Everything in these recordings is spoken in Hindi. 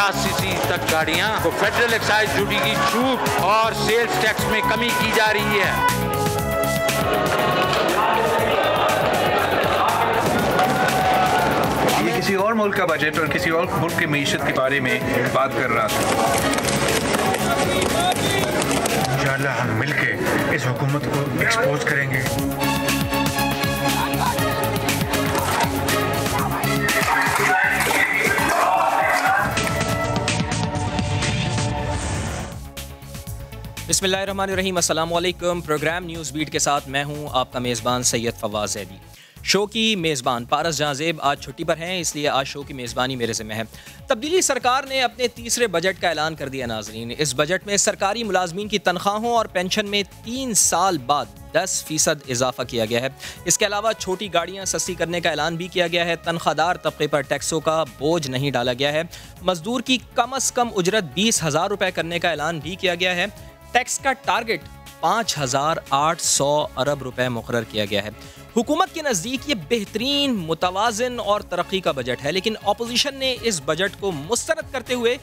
सीसी तक गाड़ियां को फेडरल एक्साइज ड्यूटी की छूट और सेल्स टैक्स में कमी की जा रही है। ये किसी और मुल्क का बजट और किसी और मुल्क की मईशत के बारे में बात कर रहा था। इंशाअल्लाह हम मिलके इस हुकूमत को एक्सपोज करेंगे। बिस्मिल्लाहिर्रहमानिर्रहीम, अस्सलाम वालेकुम। प्रोग्राम न्यूज़ बीट के साथ मैं हूं आपका मेज़बान सैयद फवाज़ ज़ैदी। शो की मेज़बान पारस जहांज़ेब आज छुट्टी पर हैं, इसलिए आज शो की मेज़बानी मेरे ज़िम्मे है। तब्दीली सरकार ने अपने तीसरे बजट का ऐलान कर दिया नाज़रीन। इस बजट में सरकारी मुलाजमीन की तनख्वाहों और पेंशन में 3 साल बाद 10% इजाफा किया गया है। इसके अलावा छोटी गाड़ियाँ सस्ती करने का ऐलान भी किया गया है। तनख्वाहदार तबके पर टैक्सों का बोझ नहीं डाला गया है। मजदूर की कम अज़ कम उजरत 20,000 रुपये करने का ऐलान भी किया गया है। टैक्स का टारगेट 5,800 अरब रुपए मुकर्रर किया गया है। हुकूमत के नज़दीक ये बेहतरीन, मुतवाज़िन और तरक्की का बजट है, लेकिन अपोजिशन ने इस बजट को मुस्तरद करते हुए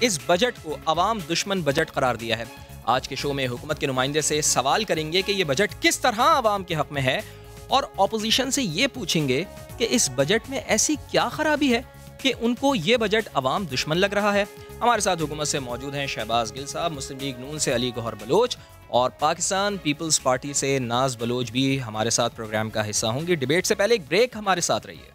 इस बजट को अवाम दुश्मन बजट करार दिया है। आज के शो में हुकूमत के नुमाइंदे से सवाल करेंगे कि ये बजट किस तरह अवाम के हक़ में है, और अपोजिशन से ये पूछेंगे कि इस बजट में ऐसी क्या खराबी है कि उनको ये बजट अवाम दुश्मन लग रहा है। हमारे साथ हुकूमत से मौजूद हैं शहबाज गिल साहब, मुस्लिम लीग नून से अली गौहर बलोच और पाकिस्तान पीपल्स पार्टी से नाज बलोच भी हमारे साथ प्रोग्राम का हिस्सा होंगे। डिबेट से पहले एक ब्रेक, हमारे साथ रहिए।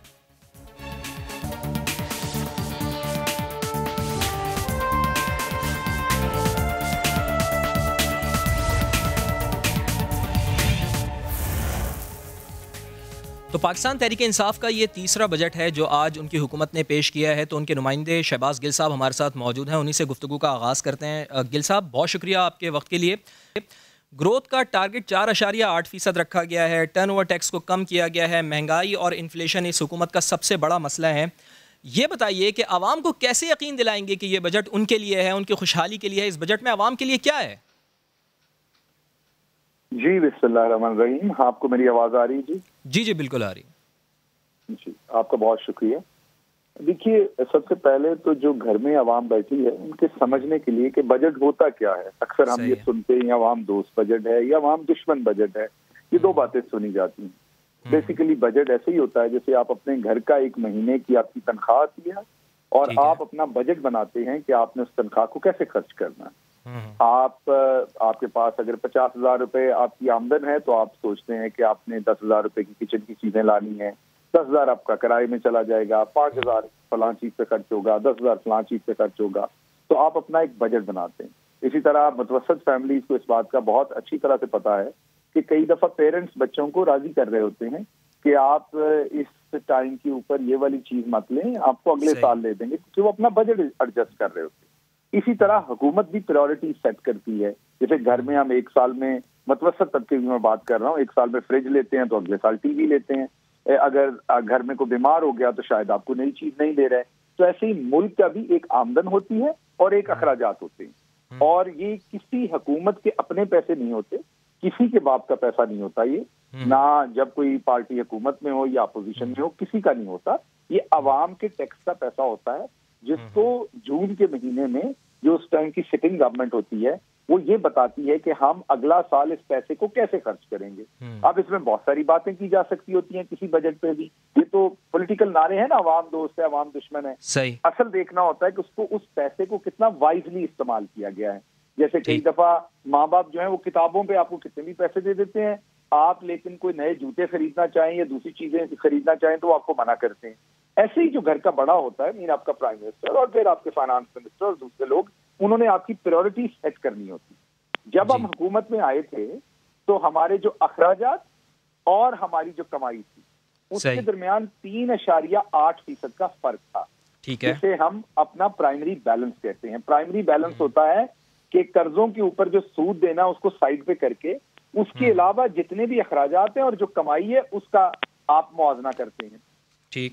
तो पाकिस्तान तहरीक इंसाफ का ये तीसरा बजट है जो आज उनकी हुकूमत ने पेश किया है। तो उनके नुमाइंदे शहबाज गिल साहब हमारे साथ मौजूद हैं, उन्हीं से गुफ्तगू का आगाज़ करते हैं। गिल साहब, बहुत शुक्रिया आपके वक्त के लिए। ग्रोथ का टारगेट 4.8% रखा गया है। टर्नओवर टैक्स को कम किया गया है। महंगाई और इन्फ्लेशन इस हुकूमत का सबसे बड़ा मसला है। ये बताइए कि आवाम को कैसे यकीन दिलाएंगे कि ये बजट उनके लिए है, उनकी खुशहाली के लिए है। इस बजट में आवाम के लिए क्या है? जी बिस्मिल्लाहिर्रहमानिर्रहीम, आपको मेरी आवाज आ रही है? जी जी बिल्कुल आ रही है जी। आपका बहुत शुक्रिया। देखिए, सबसे पहले तो जो घर में आवाम बैठी है उनके समझने के लिए कि बजट होता क्या है। अक्सर हम ये सुनते हैं आवाम दोस्त बजट है या आवाम दुश्मन बजट है, ये दो बातें सुनी जाती हैं। बेसिकली बजट ऐसे ही होता है जैसे आप अपने घर का एक महीने की आपकी तनख्वाह आती है और आप अपना बजट बनाते हैं कि आपने उस तनख्वाह को कैसे खर्च करना है। आपके पास अगर 50,000 रुपए आपकी आमदन है तो आप सोचते हैं कि आपने 10,000 रुपए की किचन की चीजें लानी है, 10,000 आपका किराए में चला जाएगा, 5,000 फलां चीज पे खर्च होगा, 10,000 फलां चीज पे खर्च होगा। तो आप अपना एक बजट बनाते हैं। इसी तरह मुतवसत फैमिलीज को इस बात का बहुत अच्छी तरह से पता है कि कई दफा पेरेंट्स बच्चों को राजी कर रहे होते हैं कि आप इस टाइम के ऊपर ये वाली चीज मत लें, आपको अगले साल ले देंगे, क्योंकि वो अपना बजट एडजस्ट कर रहे होते हैं। इसी तरह हुकूमत भी प्रायोरिटी सेट करती है। जैसे घर में हम एक साल में, मुतवसत तबके की मैं बात कर रहा हूँ, एक साल में फ्रिज लेते हैं तो अगले साल टीवी लेते हैं। अगर घर में कोई बीमार हो गया तो शायद आपको नई चीज नहीं दे रहे। तो ऐसे ही मुल्क का भी एक आमदन होती है और एक अखराजात होते हैं, और ये किसी हुकूमत के अपने पैसे नहीं होते, किसी के बाप का पैसा नहीं होता। ये ना जब कोई पार्टी हुकूमत में हो या अपोजिशन में हो, किसी का नहीं होता। ये अवाम के टैक्स का पैसा होता है, जिसको जून के महीने में जो उस टाइम की सिटिंग गवर्नमेंट होती है वो ये बताती है कि हम अगला साल इस पैसे को कैसे खर्च करेंगे। अब इसमें बहुत सारी बातें की जा सकती होती हैं किसी बजट पे भी। ये तो पॉलिटिकल नारे हैं ना, अवाम दोस्त है, अवाम दुश्मन है। सही। असल देखना होता है कि उसको, उस पैसे को कितना वाइजली इस्तेमाल किया गया है। जैसे कई दफा माँ बाप जो है वो किताबों पे आपको कितने भी पैसे दे देते हैं, आप लेकिन कोई नए जूते खरीदना चाहें या दूसरी चीजें खरीदना चाहें तो वो आपको मना करते हैं। ऐसे ही जो घर का बड़ा होता है, मीन आपका प्राइम मिनिस्टर और फिर आपके फाइनेंस मिनिस्टर और दूसरे लोग, उन्होंने आपकी प्रायोरिटी सेट करनी होती। जब हम हुकूमत में आए थे तो हमारे जो अखराजात और हमारी जो कमाई थी उसके दरमियान 3.8% का फर्क था। ठीक है। जिसे हम अपना प्राइमरी बैलेंस कहते हैं। प्राइमरी बैलेंस होता है कि कर्जों के ऊपर जो सूद देना उसको साइड पे करके उसके अलावा जितने भी अखराजात हैं और जो कमाई है उसका आप मुआवजा करते हैं।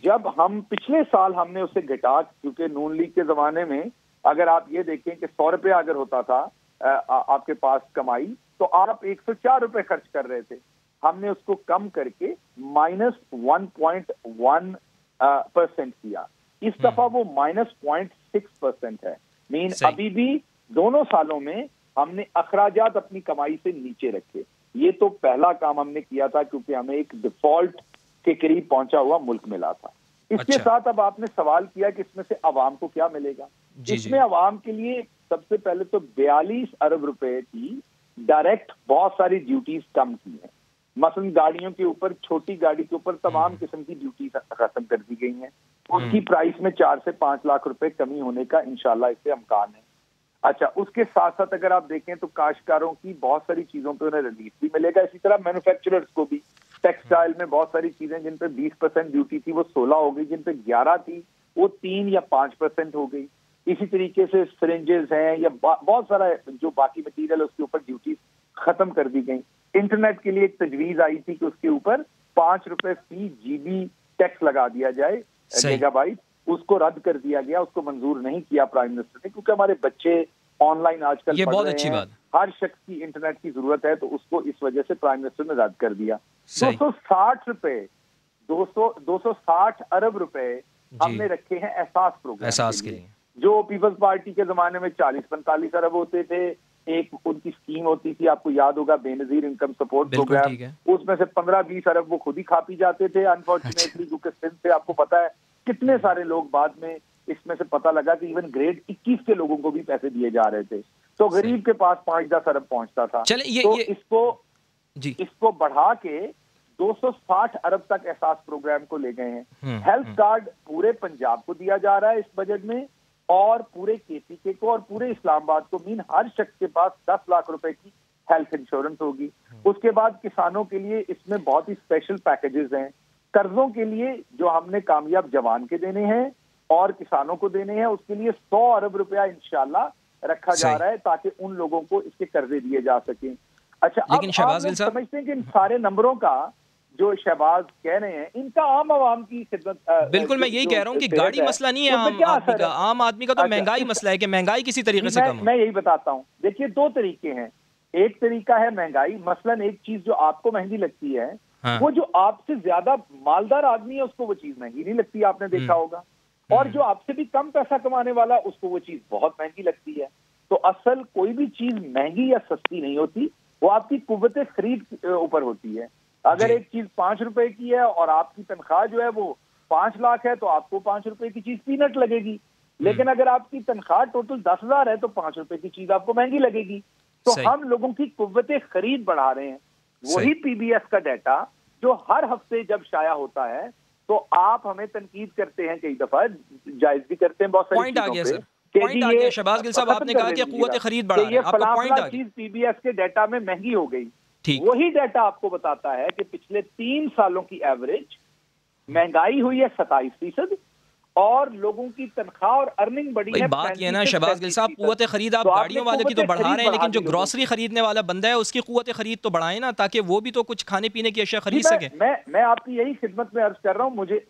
जब हम पिछले साल हमने उसे घटा, क्योंकि नून लीग के जमाने में अगर आप ये देखें कि 100 रुपया अगर होता था आपके पास कमाई, तो आप 104 रुपए खर्च कर रहे थे। हमने उसको कम करके -1.1% किया। इस दफा वो -0.6% है। मीन अभी भी दोनों सालों में हमने अखराजात अपनी कमाई से नीचे रखे। ये तो पहला काम हमने किया था, क्योंकि हमें एक डिफॉल्ट के करीब पहुंचा हुआ मुल्क मिला था। इसके साथ अब आपने सवाल किया कि इसमें से अवाम को क्या मिलेगा। इसमें अवाम के लिए सबसे पहले तो 42 अरब रुपए की डायरेक्ट बहुत सारी ड्यूटीज कम की हैं। मसलन गाड़ियों के ऊपर, छोटी गाड़ी के ऊपर तमाम किस्म की ड्यूटी खत्म कर दी गई हैं। उसकी प्राइस में 4 से 5 लाख रुपए कमी होने का इंशाल्लाह इससे इम्कान है। अच्छा, उसके साथ साथ अगर आप देखें तो काश्तकारों की बहुत सारी चीजों पे उन्हें रिलीफ भी मिलेगा। इसी तरह मैन्युफैक्चरर्स को भी टेक्सटाइल में बहुत सारी चीजें जिन पे 20% ड्यूटी थी वो 16 हो गई, जिन पे 11 थी वो 3 या 5% हो गई। इसी तरीके से सिरिंजेस हैं या बहुत सारा जो बाकी मटीरियल है उसके ऊपर ड्यूटी खत्म कर दी गई। इंटरनेट के लिए एक तजवीज आई थी कि उसके ऊपर 5 रुपए फी GB टैक्स लगा दिया जाए, मेगाबाइट, उसको रद्द कर दिया गया। उसको मंजूर नहीं किया प्राइम मिनिस्टर ने, क्योंकि हमारे बच्चे ऑनलाइन आजकल ये पढ़ बहुत रहे अच्छी हैं, बात। हर शख्स की इंटरनेट की जरूरत है, तो उसको इस वजह से प्राइम मिनिस्टर ने रद्द कर दिया। 260 अरब रुपए हमने रखे हैं एहसास प्रोग्राम के लिए। जो पीपल्स पार्टी के जमाने में 40-45 अरब होते थे। एक उनकी स्कीम होती थी, आपको याद होगा, बेनजीर इनकम सपोर्ट प्रोग्राम, उसमें से 15-20 अरब वो खुद ही खा पी जाते थे अनफॉर्चुनेटली, क्योंकि सिंध से आपको पता है कितने सारे लोग बाद में इसमें से पता लगा कि इवन ग्रेड 21 के लोगों को भी पैसे दिए जा रहे थे। तो गरीब के पास 5-10 अरब पहुंचता था। तो इसको बढ़ा के 260 अरब तक एहसास प्रोग्राम को ले गए हैं। हेल्थ कार्ड पूरे पंजाब को दिया जा रहा है इस बजट में, और पूरे KPK को और पूरे इस्लामाबाद को। मीन हर शख्स के पास 10 लाख रुपए की हेल्थ इंश्योरेंस होगी। उसके बाद किसानों के लिए इसमें बहुत ही स्पेशल पैकेजेस हैं। कर्जों के लिए जो हमने कामयाब जवान के देने हैं और किसानों को देने हैं, उसके लिए 100 अरब रुपया इंशाल्लाह रखा जा रहा है, ताकि उन लोगों को इसके कर्जे दिए जा सकें। अच्छा, लेकिन शहबाज गिल साहब समझते हैं कि इन सारे नंबरों का जो शहबाज कह रहे हैं, इनका आम आवाम की खिदमत, बिल्कुल मैं यही कह रहा हूँ कि गाड़ी मसला नहीं है आम आदमी का। आम आदमी का तो महंगाई मसला है कि महंगाई किसी तरीके से कम। मैं यही बताता हूँ। देखिए, 2 तरीके हैं। एक तरीका है महंगाई, मसलन एक चीज जो आपको महंगी लगती है, वो जो आपसे ज्यादा मालदार आदमी है उसको वो चीज महंगी नहीं लगती, आपने देखा होगा। और जो आपसे भी कम पैसा कमाने वाला उसको वो चीज बहुत महंगी लगती है। तो असल कोई भी चीज महंगी या सस्ती नहीं होती, वो आपकी कुव्वत खरीद ऊपर होती है। अगर एक चीज 5 रुपए की है और आपकी तनख्वाह जो है वो 5 लाख है, तो आपको 5 रुपए की चीज पीनट लगेगी। लेकिन अगर आपकी तनख्वाह टोटल 10,000 है, तो 5 रुपए की चीज आपको महंगी लगेगी। तो हम लोगों की कुव्वत खरीद बढ़ा रहे हैं। वही PBS का डाटा जो हर हफ्ते जब शाया होता है, तो आप हमें तनकीद करते हैं, कई दफा जायज भी करते हैं बहुत सारी चीजों पे। पॉइंट आ गया शहबाज गिल साहब, आपने कहा कि कुव्वत खरीद बढ़ा रहे हैं, आपका पॉइंट आ गया। चीज PBS के डाटा में महंगी हो गई। वही डाटा आपको बताता है कि पिछले 3 सालों की एवरेज महंगाई हुई है 27%, और लोगों की तनख्वाह और अर्निंग बढ़ी है। बात ये ना शहबाज गिल साहब, कुव्वत खरीद आप गाड़ियों वाले की तो बढ़ा रहे हैं, लेकिन जो ग्रोसरी खरीदने वाला बंदा है उसकी कुव्वत खरीद तो बढ़ाएं ना, ताकि वो भी तो कुछ खाने पीने की अशिया खरीद सके। मैं आपकी यही खिदमत में अर्ज कर रहा हूँ। मुझे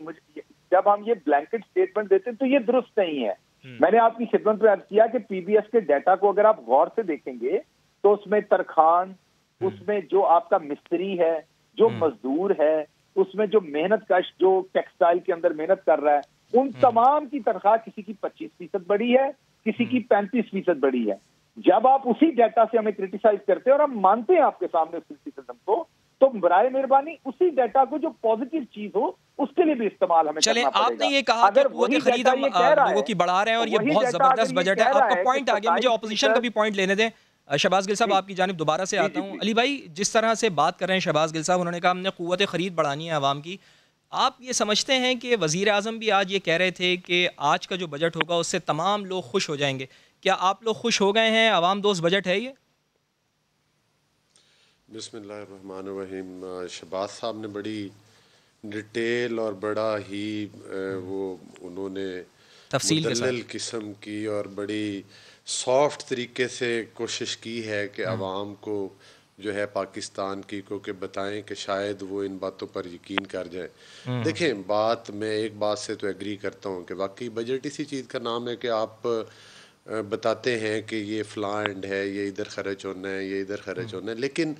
जब हम ये ब्लैंकेट स्टेटमेंट देते हैं तो ये दुरुस्त नहीं है। मैंने आपकी खिदमत में अर्ज किया कि PBS के डाटा को अगर आप गौर से देखेंगे, तो उसमें तरखान, उसमें जो आपका मिस्त्री है, जो मजदूर है, उसमें जो मेहनत कश, जो टेक्सटाइल के अंदर मेहनत कर रहा है, उन तमाम की तनख्वाह किसी की 25% बढ़ी है, किसी की 35% बढ़ी है। जब आप उसी डाटा से हमें क्रिटिसाइज करते हैं और हम मानते हैं आपके सामने उस क्रिटिसिज्म को, तो बराए मेहरबानी उसी डाटा को जो पॉजिटिव चीज हो उसके लिए भी इस्तेमाल हमें करना पड़ेगा। आपने ये कहा कि वही खरीद हम लोगों की बढ़ा रहे हैं और ये बहुत जबरदस्त बजट है। आपका पॉइंट आ गया, मुझे ऑपोजिशन का भी पॉइंट लेने दें। शहबाज गिल साहब, आपकी जानिब दोबारा से आता हूँ। अली भाई, जिस तरह से बात कर रहे हैं शहबाज गिल साहब, उन्होंने कहा हमने कुव्वत खरीद बढ़ानी है आवाम की। आप ये समझते हैं कि वज़ीर आज़म भी आज ये कह रहे थे कि आज का जो बजट होगा उससे तमाम लोग खुश हो जाएंगे। क्या आप लोग खुश हो गए हैं? आवाम दोस्त बजट है ये? बिस्मिल्लाहिर्रहमानिर्रहीम। शहबाज साहब ने बड़ी डिटेल और बड़ा ही वो उन्होंने मुदल्लल किस्म की और बड़ी सॉफ्ट तरीके से कोशिश की है कि आवाम को जो है पाकिस्तान की को के बताएं कि शायद वो इन बातों पर यकीन कर जाए। देखें, मैं एक बात से तो एग्री करता हूँ कि वाकई बजट इसी चीज़ का नाम है कि आप बताते हैं कि ये फ़लाँ एंड है, ये इधर खर्च होना है, ये इधर खर्च होना है, लेकिन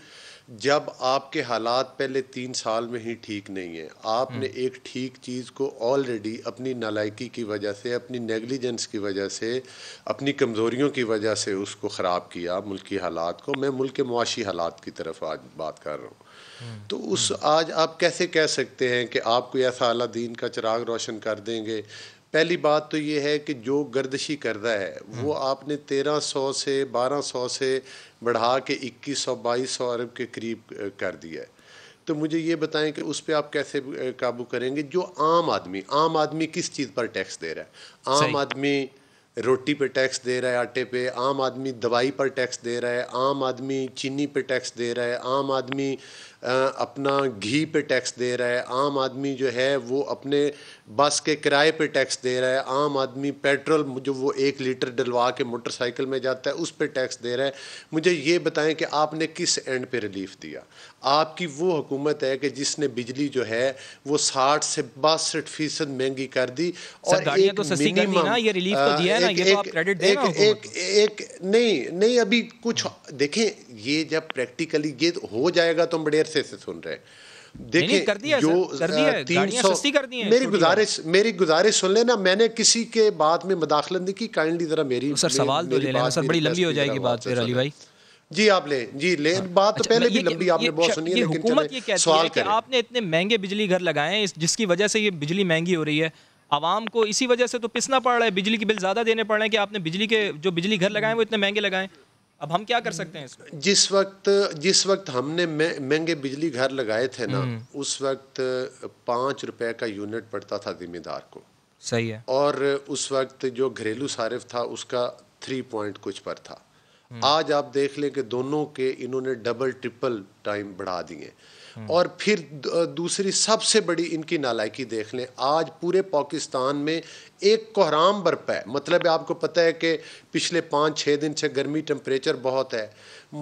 जब आपके हालात पहले 3 साल में ही ठीक नहीं है, आपने एक ठीक चीज़ को ऑलरेडी अपनी नालायकी की वजह से, अपनी नेगलिजेंस की वजह से, अपनी कमज़ोरियों की वजह से उसको ख़राब किया मुल्की हालात को। मैं मुल्क के मुआशी हालात की तरफ आज बात कर रहा हूँ। तो उस आज आप कैसे कह सकते हैं कि आप कोई ऐसा आला दीन का चिराग रोशन कर देंगे? पहली बात तो ये है कि जो गर्दशी कर रहा है वो आपने 1300 से 1200 से बढ़ा के 2100-2200 अरब के करीब कर दिया है। तो मुझे ये बताएं कि उस पर आप कैसे काबू करेंगे? जो आम आदमी किस चीज़ पर टैक्स दे रहा है? आम आदमी रोटी पे टैक्स दे रहा है, आटे पे। आम आदमी दवाई पर टैक्स दे रहा है। आम आदमी चीनी पे टैक्स दे रहा है। आम आदमी अपना घी पे टैक्स दे रहा है। आम आदमी जो है वो अपने बस के किराए पे टैक्स दे रहा है। आम आदमी पेट्रोल जो वो 1 लीटर डलवा के मोटरसाइकिल में जाता है उस पे टैक्स दे रहा है। मुझे ये बताएं कि आपने किस एंड पे रिलीफ दिया? आपकी वो हुकूमत है कि जिसने बिजली जो है वो 60 से 62% महंगी कर दी और एक तो सस्ती कर दी ना, ये रिलीफ तो दिया है ना, ये तो आप क्रेडिट दें ना। एक नहीं अभी कुछ देखें, ये जब प्रैक्टिकली ये हो जाएगा तो हम बड़े अरसे से सुन रहे हैं। देखिए कर दिया, जो 300 कर दी है। मेरी गुजारिश सुन लेना, मैंने किसी के बात में मदाखलत नहीं की, काइंडली जरा मेरी सवाल तो ले लेना सर, बड़ी लंबी हो जाएगी बात फिर अली भाई। जी आप ले बात तो पहले भी लंबी आपने बहुत सुनी है, लेकिन हुकूमत ये कहती है कि आपने इतने महंगे बिजली घर लगाए हैं जिसकी वजह से ये बिजली महंगी हो रही है। आवाम को इसी वजह से तो पिसना पड़ रहा है, बिजली के बिल ज़्यादा देने पड़ रहे हैं कि आपने जो बिजली घर लगाए वो इतने महंगे लगाए। अब हम क्या कर सकते हैं इसमें? जिस वक्त हमने महंगे बिजली घर लगाए थे ना, उस वक्त 5 रुपए का यूनिट पड़ता था जिम्मेदार को। सही है। और उस वक्त जो घरेलू सारिफ था उसका 3 पॉइंट कुछ पर था। आज आप देख लें कि दोनों के इन्होंने डबल ट्रिपल टाइम बढ़ा दिए। और फिर दूसरी सबसे बड़ी इनकी नालायकी देख लें, आज पूरे पाकिस्तान में एक कोहराम बरपा है। मतलब आपको पता है कि पिछले 5-6 दिन से गर्मी टेम्परेचर बहुत है।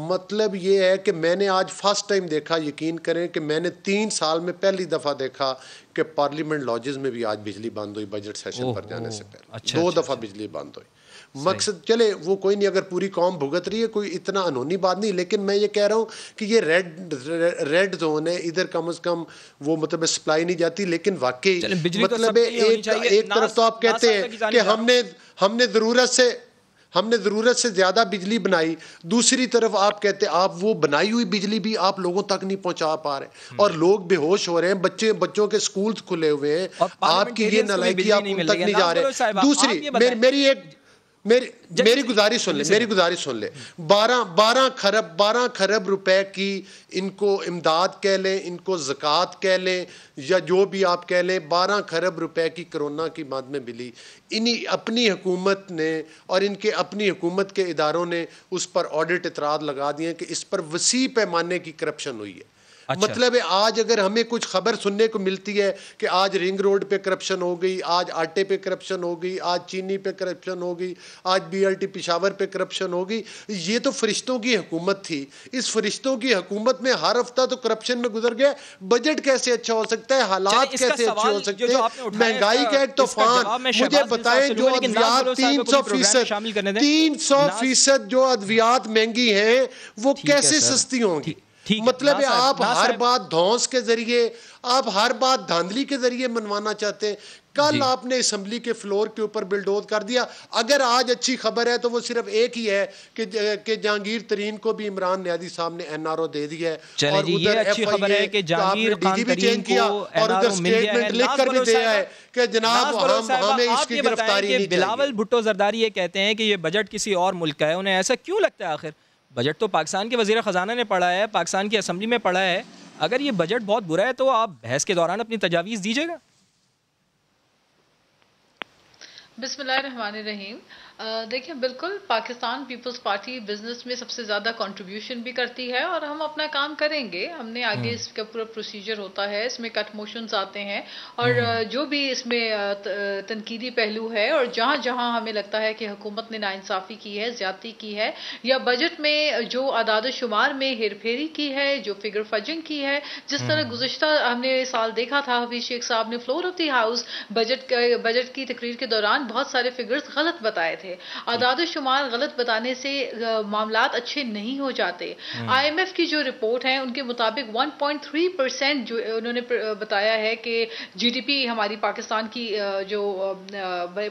मतलब ये है कि मैंने आज फर्स्ट टाइम देखा, यकीन करें कि मैंने 3 साल में पहली दफ़ा देखा कि पार्लियामेंट लॉजेस में भी आज बिजली बंद हुई बजट सेशन पर जाने से पहले। 2 दफ़ा बिजली बंद हुई। मकसद चले वो कोई नहीं, अगर पूरी कौम भुगत रही है कोई इतना अनहोनी बात नहीं, लेकिन मैं ये कह रहा हूँ कि ये रेड जोन है, इधर कम से कम वो मतलब सप्लाई नहीं जाती। लेकिन वाकई मतलब एक तरफ तो आप कहते हैं कि हमने ज़रूरत से ज़्यादा बिजली बनाई, दूसरी तरफ आप कहते हैं आप वो बनाई हुई बिजली भी आप लोगों तक नहीं पहुंचा पा रहे और लोग बेहोश हो रहे हैं। बच्चों के स्कूल खुले हुए हैं, आपकी ये नालायकी आप उन तक नहीं जा रहे। दूसरी मेरी गुजारिश सुन ले 12 खरब रुपए की इनको इमदाद कह लें, इनको ज़कात कह लें या जो भी आप कह लें, 12 खरब रुपए की कोरोना की मद में मिली। इन्हीं अपनी हुकूमत ने और इनके अपनी हुकूमत के इदारों ने उस पर ऑडिट इतराज़ लगा दिए कि इस पर वसी पैमाने की करप्शन हुई है। अच्छा। मतलब है आज अगर हमें कुछ खबर सुनने को मिलती है कि आज रिंग रोड पे करप्शन हो गई, आज आटे पे करप्शन हो गई, आज चीनी पे करप्शन हो गई, आज BLT पेशावर पे करप्शन हो गई, ये तो फरिश्तों की हुकूमत थी। इस फरिश्तों की हुकूमत में हर हफ्ता तो करप्शन में गुजर गया। बजट कैसे अच्छा हो सकता है? हालात कैसे अच्छे हो सकते हैं? महंगाई का एक तूफान। मुझे बताएं जो अद्वियात 300% जो अद्वियात महंगी है वो कैसे सस्ती होंगी? मतलब है आप हर बात धौंस के जरिए, आप हर बात धांधली के जरिए मनवाना चाहते हैं। कल आपने असेंबली के फ्लोर के ऊपर बिल्डोज कर दिया। अगर आज अच्छी खबर है तो वो सिर्फ एक ही है कि जहांगीर तरीन को भी इमरान न्यादी साहब ने NRO दे दिया है और उधर अच्छी खबर है कि जहांगीर DGP चेंज किया और उधर स्टेटमेंट लिख कर भी दिया है कि जनाब हमें इसकी गिरफ्तारी नहीं चाहिए। बिलावल भुट्टो जरदारी ये कहते हैं कि ये बजट किसी और मुल्क का है। उन्हें ऐसा क्यों लगता है? आखिर बजट तो पाकिस्तान के वज़ीर ख़जाना ने पढ़ा है, पाकिस्तान की असेंबली में पढ़ा है। अगर ये बजट बहुत बुरा है तो आप बहस के दौरान अपनी तजावीज़ दीजिएगा। बिस्मिल्लाहिर्रहमानिर्रहीम। देखिए, बिल्कुल पाकिस्तान पीपल्स पार्टी बिजनेस में सबसे ज़्यादा कंट्रीब्यूशन भी करती है और हम अपना काम करेंगे। हमने आगे इसका पूरा प्रोसीजर होता है, इसमें कट मोशंस आते हैं और जो भी इसमें तनकीदी पहलू है और जहाँ जहाँ हमें लगता है कि हुकूमत ने नाइंसाफ़ी की है, ज़्यादती की है या बजट में जो आदाद शुमार में हेरफेरी की है, जो फिगर फजिंग की है, जिस तरह गुज़िश्ता हमने साल देखा था, हफीज़ शेख साहब ने floor of the house budget की तकरीर के दौरान बहुत सारे फिगर्स गलत बताए थे। है। आदाद शुमार गलत बताने से मामलात अच्छे नहीं हो जाते। IMF की जो रिपोर्ट है उनके मुताबिक 1.3% जो उन्होंने बताया है कि GDP हमारी पाकिस्तान की जो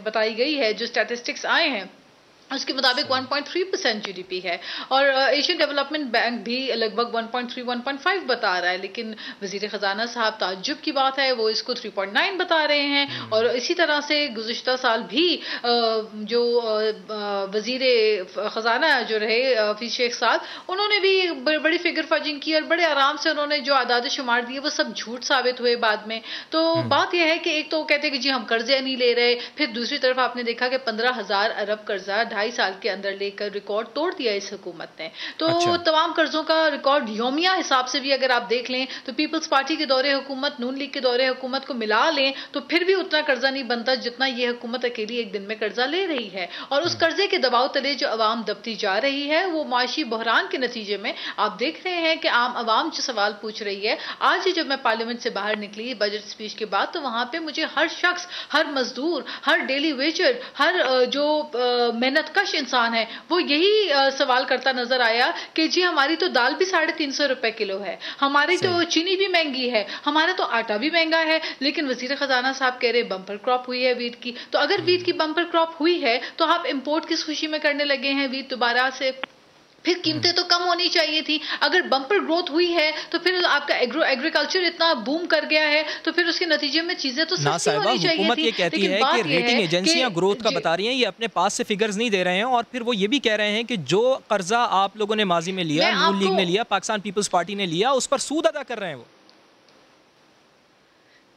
बताई गई है, जो स्टैटिस्टिक्स आए हैं उसके मुताबिक 1.3% GDP है और एशियन डेवलपमेंट बैंक भी लगभग 1.3-1.5 बता रहा है, लेकिन वजीर खजाना साहब ताज्जुब की बात है वो इसको 3.9 बता रहे हैं। और इसी तरह से गुज़िश्ता साल भी जो वजीर खजाना जो रहे हफीज शेख साहब, उन्होंने भी बड़ी फिगर फजिंग की और बड़े आराम से उन्होंने जो आदाद शुमार दिए वो सब झूठ साबित हुए बाद में। तो बात यह है कि एक तो कहते हैं कि जी हम कर्जे नहीं ले रहे, फिर दूसरी तरफ आपने देखा कि 15,000 अरब कर्जा 2.5 साल के अंदर लेकर रिकॉर्ड तोड़ दिया इस हुकूमत ने। तो तमाम कर्जों का रिकॉर्ड योमिया हिसाब से भी अगर आप देख लें तो पीपल्स पार्टी के दौरे हुकूमत, नून लीग के दौरे हुकूमत को मिला लें तो फिर भी उतना कर्जा नहीं बनता जितना ये हुकूमत अकेली एक दिन में कर्जा ले रही है। और उस कर्जे के दबाव तले जो अवाम दबती जा रही है वो माशी बहरान के नतीजे में आप देख रहे हैं कि आम अवाम जो सवाल पूछ रही है। आज ही जब मैं पार्लियामेंट से बाहर निकली बजट स्पीच के बाद तो वहां पे मुझे हर शख्स, हर मजदूर, हर डेली वेजर, हर जो मेहनत इंसान है वो यही सवाल करता नजर आया कि जी हमारी तो दाल भी 350 रुपए किलो है, हमारी तो चीनी भी महंगी है, हमारा तो आटा भी महंगा है। लेकिन वजीर खजाना साहब कह रहे बम्पर क्रॉप हुई है वीट की। तो अगर वीट की बम्पर क्रॉप हुई है तो आप इंपोर्ट किस खुशी में करने लगे हैं वीट दोबारा से? फिर कीमतें तो कम होनी चाहिए थी। अगर बम्पर ग्रोथ हुई है तो फिर आपका एग्रीकल्चर इतना बूम कर गया है तो फिर उसके नतीजे में चीजें तो सस्ती होनी चाहिए थी। हुकूमत ये कहती है कि रेटिंग एजेंसियां ग्रोथ का बता रही हैं, ये अपने पास से फिगर्स नहीं दे रहे हैं और फिर वो ये भी कह रहे हैं कि जो कर्जा आप लोगों ने माजी में लिया, नून लीग ने लिया, पाकिस्तान पीपल्स पार्टी ने लिया, उस पर सूद अदा कर रहे हैं वो।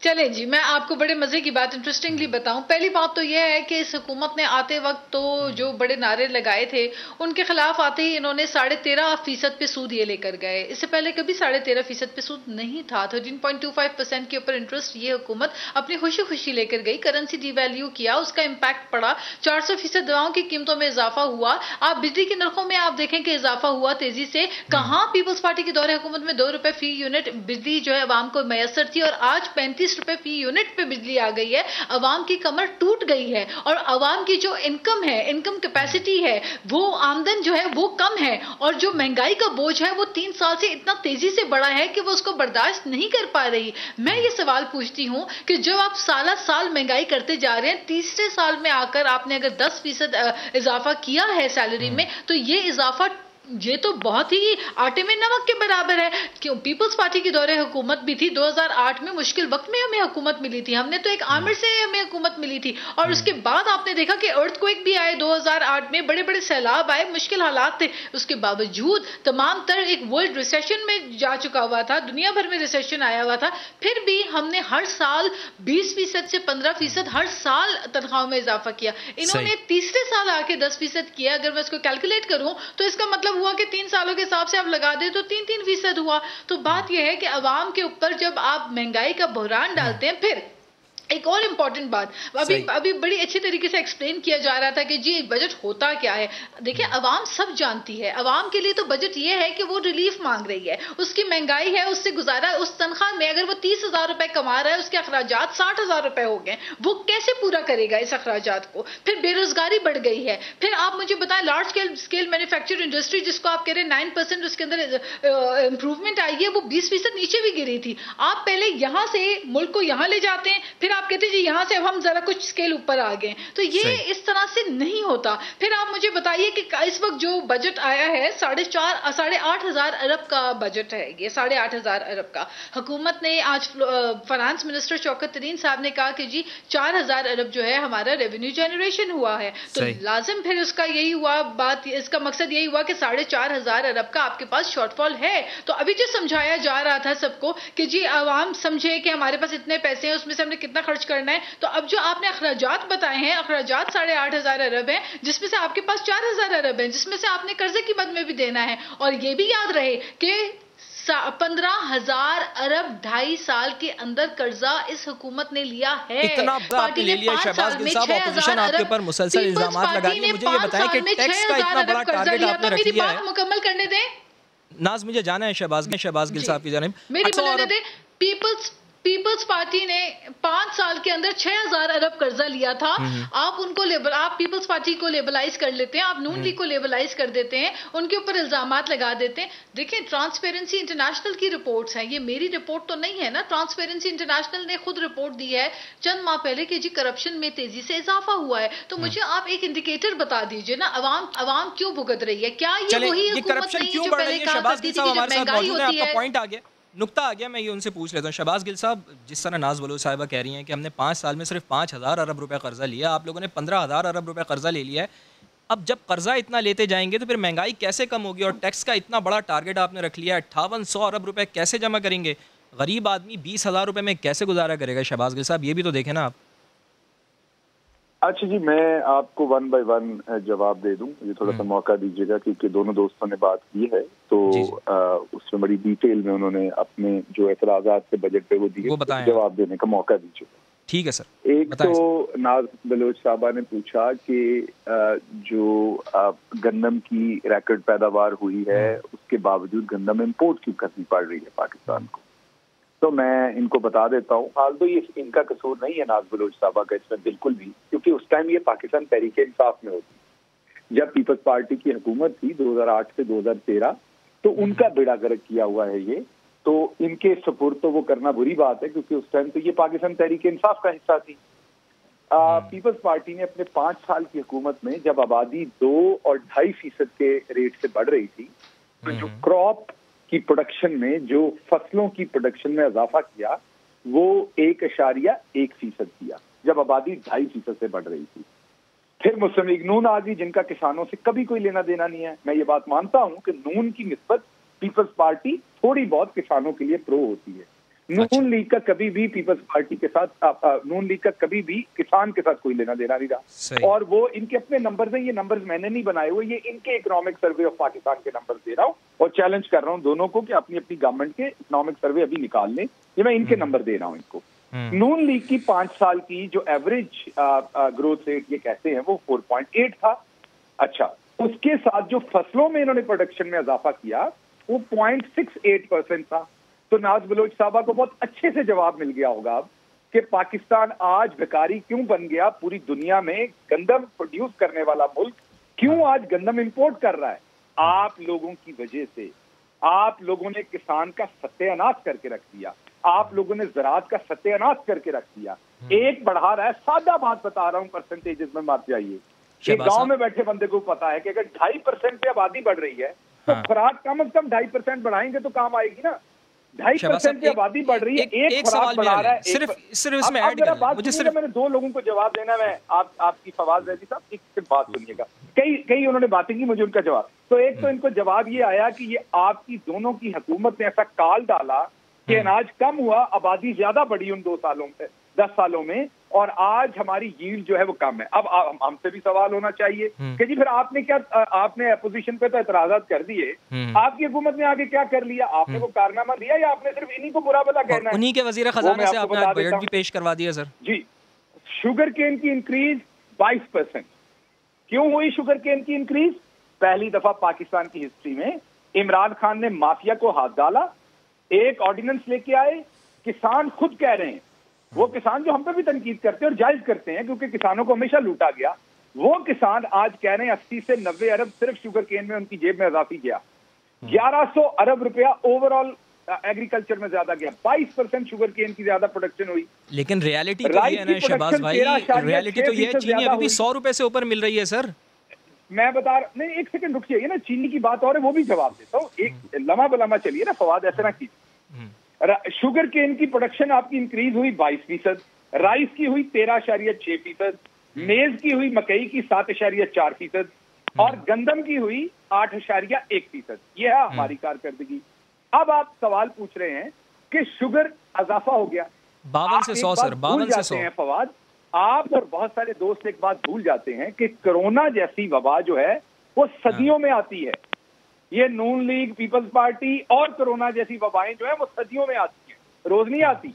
चले जी, मैं आपको बड़े मजे की बात इंटरेस्टिंगली बताऊं। पहली बात तो यह है कि इस हुकूमत ने आते वक्त तो जो बड़े नारे लगाए थे उनके खिलाफ आते ही इन्होंने 13.5% पे सूद ये लेकर गए। इससे पहले कभी 13.5% पे सूद नहीं था। 13.25% के ऊपर इंटरेस्ट ये हुकूमत अपनी खुशी खुशी लेकर गई। करेंसी डिवैल्यू किया, उसका इम्पैक्ट पड़ा। 400% दवाओं की कीमतों में इजाफा हुआ। आप बिजली के नरखों में आप देखें कि इजाफा हुआ तेजी से। कहाँ पीपल्स पार्टी के दौरे हुकूमत में 2 रुपए फी यूनिट बिजली जो है अवाम को मैसर थी और आज 35 रुपए फी यूनिट पे बिजली आ गई है। अवाम की कमर टूट गई है और अवाम की जो इनकम है, इनकम कैपेसिटी है, वो आमदन जो है वो कम है और जो महंगाई का बोझ है वो 3 साल से इतना तेजी से बढ़ा है कि वो उसको बर्दाश्त नहीं कर पा रही। मैं ये सवाल पूछती हूं कि जब आप साल महंगाई करते जा रहे हैं, तीसरे साल में आकर आपने अगर 10% इजाफा किया है सैलरी में, तो ये इजाफा ये तो बहुत ही आटे में नमक के बराबर है। क्यों? पीपल्स पार्टी की दौरे हुकूमत भी थी 2008 में, मुश्किल वक्त में हमें हुकूमत मिली थी। हमने तो एक आमिर से हमें हुकूमत मिली थी और उसके बाद आपने देखा कि अर्थक्वेक भी आए 2008 में, बड़े बड़े सैलाब आए, मुश्किल हालात थे। उसके बावजूद तमाम तर एक वर्ल्ड रिसेशन में जा चुका हुआ था, दुनिया भर में रिसेशन आया हुआ था, फिर भी हमने हर साल 20% से 15% हर साल तनख्वाहों में इजाफा किया। इन्होंने तीसरे साल आके 10% किया। अगर मैं इसको कैलकुलेट करूं तो इसका मतलब हुआ कि 3 सालों के हिसाब से आप लगा दे तो 3% हुआ। तो बात यह है कि अवाम के ऊपर जब आप महंगाई का बहरान डालते हैं, फिर एक और इम्पॉर्टेंट बात अभी बड़ी अच्छी तरीके से एक्सप्लेन किया जा रहा था कि जी बजट होता क्या है। देखिए अवाम सब जानती है, अवाम के लिए तो बजट ये है कि वो रिलीफ मांग रही है, उसकी महंगाई है, उससे गुजारा, उस तनख्वाह में अगर वो 30,000 रुपए कमा रहा है, उसके अखराजात 60,000 रुपए हो गए, वो कैसे पूरा करेगा इस अखराजात को? फिर बेरोजगारी बढ़ गई है। फिर आप मुझे बताएं लार्ज स्केल मैन्युफैक्चर इंडस्ट्री जिसको आप कह रहे हैं 9% उसके अंदर इंप्रूवमेंट आई है, वो 20% नीचे भी गिरी थी। आप पहले यहां से मुल्क को यहां ले जाते हैं, फिर आप कहते हैं जी यहां से अब हम जरा कुछ स्केल ऊपर आ गए। तो ये इस तरह से नहीं होता। फिर आप मुझे बताइए कि इस वक्त जो बजट आया है 8,500 अरब का बजट है, ये 8,500 अरब का। हुकूमत ने आज फाइनेंस मिनिस्टर शौकत तरीन साहब ने कहा कि जी 4,000 अरब जो है हमारा रेवेन्यू जनरेशन हुआ है। तो लाजिम फिर उसका यही हुआ बात, इसका मकसद यही हुआ कि 4,500 अरब का आपके पास शॉर्टफॉल है। तो अभी जो समझाया जा रहा था सबको कि जी आवाम समझे कि हमारे पास इतने पैसे हैं, उसमें से हमने कितना खर्च करना है। तो अब जो आपने अखराजात बताए हैं, अखराजात 8,500 अरब हैं, जिसमें से आपके पास 4,000 अरब हैं, जिसमें से आपने कर्जे की मद में भी देना है। और ये भी याद रहे कि 15,000 अरब 2.5 साल के अंदर कर्जा इस हुकूमत ने लिया है। इतना पार्टी ने 5 साल में 6,000 आपके ऊपर मुसलसल इल्जामात लगा दिए। मुझे ये बताएं कि टैक्स का इतना बड़ा टारगेट आपने रख लिया है। मुकम्मल करने दें नाज, मुझे जाना है शहबाज गिल साहब की जानिब। मेरी बोलने दें। पीपल्स पार्टी ने 5 साल के अंदर 6,000 अरब कर्जा लिया था। आप पीपल्स पार्टी को लेबलाइज कर लेते हैं, आप नून लीग को लेबलाइज कर देते हैं, उनके ऊपर इल्जामात लगा देते हैं। देखिए, ट्रांसपेरेंसी इंटरनेशनल की रिपोर्ट्स हैं, ये मेरी रिपोर्ट तो नहीं है ना। ट्रांसपेरेंसी इंटरनेशनल ने खुद रिपोर्ट दी है चंद माह पहले कि जी करप्शन में तेजी से इजाफा हुआ है। तो मुझे आप एक इंडिकेटर बता दीजिए ना, अवाम क्यों भुगत रही है? क्या ये वही हुकूमत नहीं है जो पहले कहा करती थी कि जब महंगाई होती है? पॉइंट आ गया, नुक्ता आ गया। मैं ये उनसे पूछ लेता हूँ, शहबाज गिल साहब, जिस तरह नाज बलूच साहिबा कह रही हैं कि हमने 5 साल में सिर्फ 5,000 अरब रुपए कर्जा लिया, आप लोगों ने 15,000 अरब रुपए कर्जा ले लिया है। अब जब कर्जा इतना लेते जाएंगे तो फिर महंगाई कैसे कम होगी? और टैक्स का इतना बड़ा टारगेट आपने रख लिया, 5800 अरब रुपए कैसे जमा करेंगे? गरीब आदमी 20,000 रुपए में कैसे गुजारा करेगा? शहबाज गिल साहब, ये भी तो देखें ना आप। अच्छा जी, मैं आपको 1 बाय 1 जवाब दे दूं, मुझे थोड़ा सा मौका दीजिएगा, क्योंकि दोनों दोस्तों ने बात की है तो उसमें बड़ी डिटेल में उन्होंने अपने जो एतराज़ात थे बजट पे वो दिए, जवाब देने का मौका दीजिएगा। ठीक है सर। एक तो नाज बलोच साहबा ने पूछा कि जो गंदम की रैकड पैदावार हुई है उसके बावजूद गंदम इम्पोर्ट क्यों करनी पड़ रही है पाकिस्तान को। तो मैं इनको बता देता हूँ, हाल तो ये इनका कसूर नहीं है नाज बलोच साहबा का इसमें बिल्कुल भी, क्योंकि उस टाइम ये पाकिस्तान तहरीके इंसाफ में होती, जब पीपल्स पार्टी की हुकूमत थी 2008 से 2013, तो उनका बेड़ा गर्क किया हुआ है ये। तो इनके सपुर्द तो वो करना बुरी बात है, क्योंकि उस टाइम तो ये पाकिस्तान तहरीके इंसाफ का हिस्सा थी। पीपल्स पार्टी ने अपने 5 साल की हुकूमत में जब आबादी 2 और 2.5% के रेट से बढ़ रही थी, तो जो क्रॉप की प्रोडक्शन में, जो फसलों की प्रोडक्शन में इजाफा किया वो 1.1% किया, जब आबादी 2.5% से बढ़ रही थी। फिर मुस्लिम लीग नून आ गई, जिनका किसानों से कभी कोई लेना देना नहीं है। मैं ये बात मानता हूं कि नून की निस्बत पीपल्स पार्टी थोड़ी बहुत किसानों के लिए प्रो होती है। नून लीग का कभी भी पीपल्स पार्टी के साथ, नून लीग का कभी भी किसान के साथ कोई लेना देना नहीं रहा। और वो इनके अपने नंबर्स हैं, ये नंबर्स मैंने नहीं बनाए हुए, ये इनके इकोनॉमिक सर्वे ऑफ पाकिस्तान के नंबर्स दे रहा हूँ और चैलेंज कर रहा हूँ दोनों को कि अपनी अपनी गवर्नमेंट के इकोनॉमिक सर्वे अभी निकाल लें। ये मैं इनके नंबर दे रहा हूँ इनको। नून लीग की 5 साल की जो एवरेज ग्रोथ रेट ये कहते हैं वो 4.8 था। अच्छा, उसके साथ जो फसलों में इन्होंने प्रोडक्शन में इजाफा किया वो 0.68% था। तो नाज बलोच साहबा को बहुत अच्छे से जवाब मिल गया होगा अब कि पाकिस्तान आज भिखारी क्यों बन गया, पूरी दुनिया में गंदम प्रोड्यूस करने वाला मुल्क क्यों आज गंदम इंपोर्ट कर रहा है। आप लोगों की वजह से, आप लोगों ने किसान का सत्यानाश करके रख दिया, आप लोगों ने ज़राअत का सत्यानाश करके रख दिया। एक बढ़ा रहा है, सादा बात बता रहा हूँ, परसेंटेजेस में मत जाइए। एक गांव में बैठे बंदे को पता है कि अगर 2.5% पे आबादी बढ़ रही है तो खुराक कम से कम 2.5% बढ़ाएंगे तो काम आएगी ना। 2.5% की आबादी बढ़ रही है, एक खुराक बढ़ा रहा है। सिर्फ इसमें ऐड कर, मुझे सिर्फ मैंने 2 लोगों को जवाब देना है। आपकी फवाद रजी साहब, एक सिर्फ बात सुनिएगा। कई उन्होंने बातें की, मुझे उनका जवाब। तो एक तो इनको जवाब ये आया कि ये आपकी दोनों की हुकूमत ने ऐसा काल डाला कि अनाज कम हुआ, आबादी ज्यादा बढ़ी उन 2 सालों में, 10 सालों में, और आज हमारी यील्ड जो है वो कम है। अब हमसे भी सवाल होना चाहिए कि जी फिर आपने क्या, आपने अपोजिशन पे तो एतराजात कर दिए, आपकी हुकूमत ने आगे क्या कर लिया? आपने वो कारनामा दिया या आपने सिर्फ इन्हीं को बुरा भला कहना है? उन्हीं के वजीर खजाना से आपने बजट भी पेश करवा दिया सर जी। शुगर केन की इंक्रीज 22%। क्यों हुई शुगर केन की इंक्रीज? पहली दफा पाकिस्तान की हिस्ट्री में इमरान खान ने माफिया को हाथ डाला, एक ऑर्डिनेंस लेके आए, किसान खुद कह रहे हैं, वो किसान जो हम पे भी तनकीद करते हैं और जायज करते हैं क्योंकि किसानों को हमेशा लूटा गया, वो किसान आज कह रहे हैं 80 से 90 अरब सिर्फ शुगर केन में उनकी जेब में इजाफी गया। 1100 अरब रुपया ओवरऑल एग्रीकल्चर में ज्यादा गया। 22% शुगर केन की ज्यादा प्रोडक्शन हुई। लेकिन रियलिटी तो ये है ना शहबाज भाई, रियलिटी तो ये है चीनी अभी भी 100 रुपए से ऊपर मिल रही है सर। मैं बता रहा, नहीं एक सेकंड रुक जाइए ना, चीनी की बात और है वो भी जवाब देता हूँ। एक लम्हा बलमा चलिए ना फवाद, ऐसा ना कीजिए। शुगर केन की प्रोडक्शन आपकी इंक्रीज हुई 22%, राइस की हुई 13.6%, मेज की हुई, मकई की 7.4% और गंदम की हुई 8.1%। यह है हमारी कारकर्दगी। अब आप सवाल पूछ रहे हैं कि शुगर इजाफा हो गया 52 से 100 सर, 52 से 100। फवाद, आप और बहुत सारे दोस्त एक बात भूल जाते हैं कि कोरोना जैसी वबा जो है वो सदियों में आती है। ये नून लीग, पीपल्स पार्टी और कोरोना जैसी वबाएं जो है वो सदियों में आती है, रोज नहीं आती।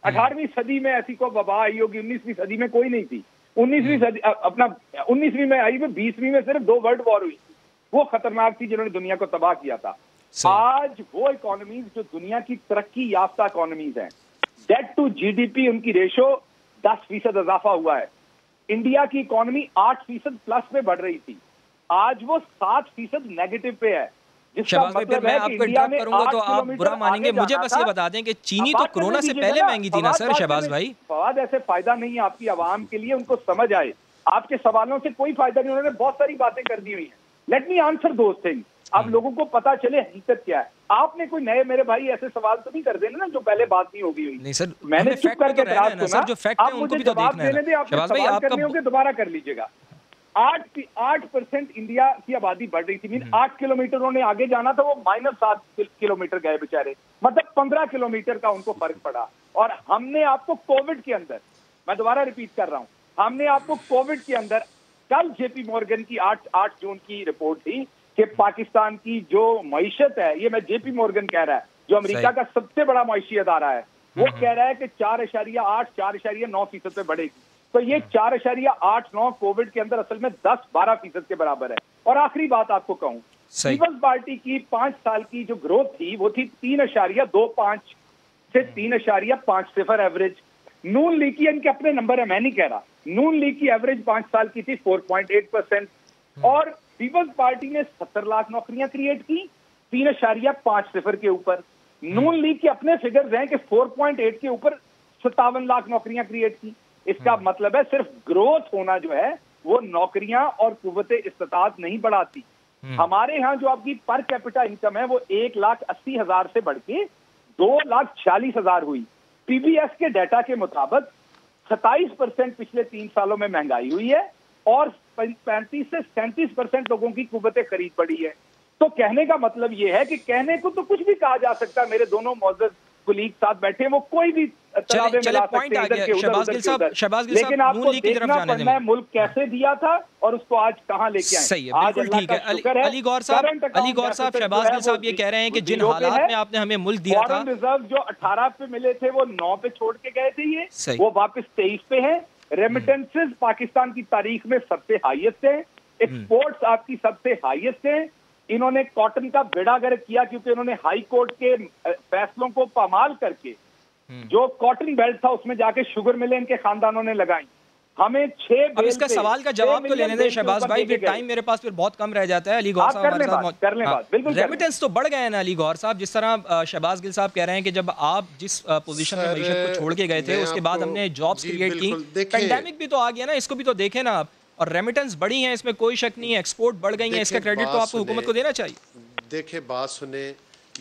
18वीं सदी में ऐसी कोई वबा आई होगी, 19वीं सदी में कोई नहीं थी। 19वीं सदी अपना 19वीं में आई, 20वीं में सिर्फ 2 वर्ल्ड वॉर हुई, वो खतरनाक थी जिन्होंने दुनिया को तबाह किया था। आज वो इकोनॉमीज जो दुनिया की तरक्की याफ्ता इकोनॉमीज हैं, डेट टू जीडीपी उनकी रेशो 10% इजाफा हुआ है। इंडिया की इकोनॉमी 8% प्लस पे बढ़ रही थी, आज वो 7% नेगेटिव पे है। शहबाज भाई, फिर मैं आपको इंटरप्ट करूंगा तो आप बुरा मानेंगे, मुझे बस ये बता दें कि चीनी तो कोरोना से पहले महंगी थी ना सर शहबाज भाई। फवाद, ऐसे फायदा नहीं है आपकी आवाम के लिए, उनको समझ आए। आपके सवालों से कोई फायदा नहीं, उन्होंने बहुत सारी बातें कर दी हुई हैं। Let me answer those things, आप लोगों को पता चले हकीकत क्या है। आपने कोई नए मेरे भाई ऐसे सवाल तो नहीं कर देने ना जो पहले बात नहीं होगी हुई। नहीं सर, मैंने चुप करके सर जो फैक्ट है उनको भी तो देखना है ना। शहबाज भाई, आप करने होंगे दोबारा कर लीजिएगा। 8% इंडिया की आबादी बढ़ रही थी, मीन 8 किलोमीटर उन्होंने आगे जाना था, वो -7 किलोमीटर गए बेचारे, मतलब 15 किलोमीटर का उनको फर्क पड़ा। और हमने आपको कोविड के अंदर, मैं दोबारा रिपीट कर रहा हूं, हमने आपको कोविड के अंदर, कल जेपी मॉर्गन की 8 जून की रिपोर्ट थी कि पाकिस्तान की जो मईशत है, ये मैं जेपी मॉर्गन कह रहा है, जो अमेरिका का सबसे बड़ा मईशी अदारा है, वो कह रहा है कि 4.8-4.9% पे बढ़ेगी। तो ये 4.8-9 कोविड के अंदर असल में 10-12% के बराबर है। और आखिरी बात आपको कहूं, पीपल्स पार्टी की 5 साल की जो ग्रोथ थी वो थी 3.25 से 3.50 एवरेज। नून लीग की, इनके अपने नंबर है, मैं नहीं कह रहा, नून लीग की एवरेज 5 साल की थी 4.8%। और पीपल्स पार्टी ने 70 लाख नौकरियां क्रिएट की 3.50 के ऊपर। नून लीग के अपने फिगर्स हैं कि 4.8 के ऊपर 57 लाख नौकरियां क्रिएट की। इसका मतलब है सिर्फ ग्रोथ होना जो है वो नौकरियां और कुव्वते इस्तात नहीं बढ़ाती। हमारे यहाँ जो आपकी पर कैपिटा इनकम है वो 1,80,000 से बढ़ के 2,46,000 हुई। पीबीएस के डाटा के मुताबिक 27% पिछले 3 सालों में महंगाई हुई है और 35 से 37% लोगों की कुव्वते खरीद बढ़ी है। तो कहने का मतलब यह है कि कहने को तो कुछ भी कहा जा सकता है, मेरे दोनों मौजूद कुलीग साथ बैठे, वो कोई भी चले पॉइंट आ गया। शहबाज गिल साहब, लेकिन आपको देखना पड़ना है मुल्क कैसे दिया था और उसको आज कहाँ लेके आए। सही है, बिल्कुल ठीक है। अली गौर साहब, शहबाज गिल साहब ये कह रहे हैं कि जिन हालात में आपने हमें मुल्क दिया था, रिजर्व जो 18 पे मिले थे वो 9 पे छोड़ के गए थे, ये वो वापस 23 पे है। रेमिटेंसेस पाकिस्तान की तारीख में सबसे हाईएस्ट है, एक्सपोर्ट्स आपकी सबसे हाईएस्ट है। इन्होंने कॉटन का बेड़ा गर्क किया क्योंकि इन्होंने हाई कोर्ट के फैसलों को पामाल करके जो कॉटन बेल्ट था उसमें जाके शुगर मिलें इनके खानदानों ने लगाई। हमें 6 अब इसका सवाल का जवाब तो लेने दें शहबाज भाई, फिर टाइम मेरे पास फिर बहुत कम रह जाता है। अली गौर साहब, रेमिटेंस तो बढ़ गए हैं ना अली गौर साहब, जिस तरह शहबाज गिल साहब कह रहे हैं कि जब आप जिस पोजीशन में मईशत को छोड़ के गए थे उसके बाद हमने जॉब्स क्रिएट की, पेंडेमिक भी तो आ गया ना, इसको भी तो देखें ना आप। और रेमिटेंस बढ़ी है, इसमें कोई शक नहीं है, एक्सपोर्ट बढ़ गई है, इसका क्रेडिट तो आपको हुकूमत को देना चाहिए। देखिए बात सुने,